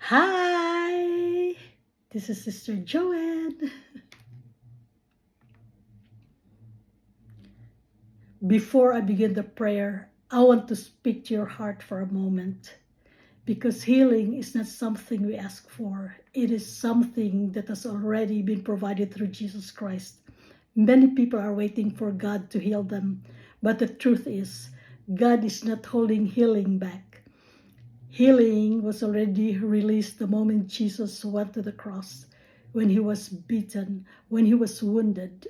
Hi, this is Sister Joanne. Before I begin the prayer, I want to speak to your heart for a moment because healing is not something we ask for. It is something that has already been provided through Jesus Christ. Many people are waiting for God to heal them, but the truth is, God is not holding healing back. Healing was already released the moment Jesus went to the cross, when he was beaten, when he was wounded.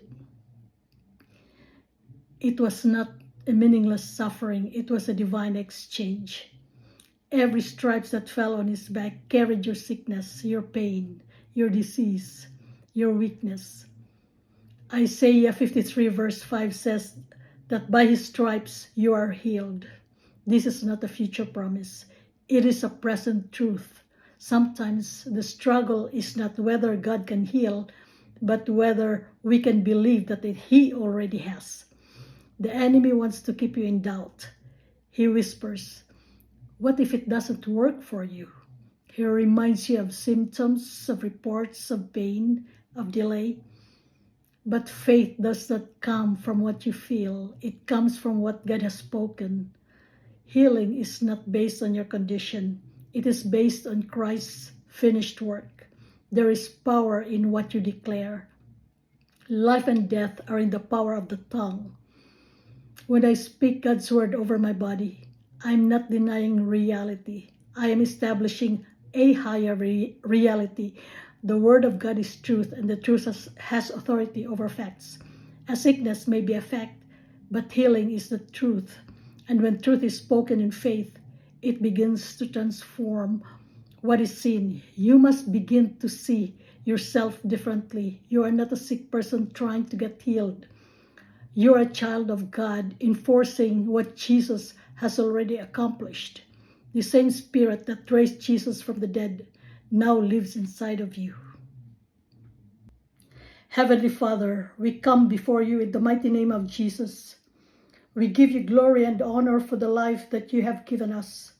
It was not a meaningless suffering, it was a divine exchange. Every stripes that fell on his back carried your sickness, your pain, your disease, your weakness. Isaiah 53 verse 5 says that by his stripes you are healed. This is not a future promise. It is a present truth. Sometimes the struggle is not whether God can heal, but whether we can believe that he already has. The enemy wants to keep you in doubt. He whispers, what if it doesn't work for you? He reminds you of symptoms, of reports, of pain, of delay. But faith does not come from what you feel. It comes from what God has spoken. Healing is not based on your condition. It is based on Christ's finished work. There is power in what you declare. Life and death are in the power of the tongue. When I speak God's word over my body, I'm not denying reality. I am establishing a higher reality. The word of God is truth, and the truth has authority over facts. A sickness may be a fact, but healing is the truth. And when truth is spoken in faith, it begins to transform what is seen. You must begin to see yourself differently. You are not a sick person trying to get healed. You're a child of God, enforcing what Jesus has already accomplished. The same spirit that raised Jesus from the dead now lives inside of you. Heavenly Father, we come before you in the mighty name of Jesus. We give you glory and honor for the life that you have given us,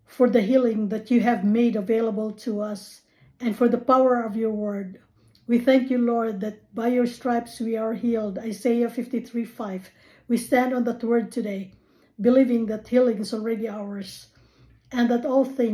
for the healing that you have made available to us, and for the power of your word. We thank you, Lord, that by your stripes we are healed. Isaiah 53:5. We stand on that word today, believing that healing is already ours, and that all things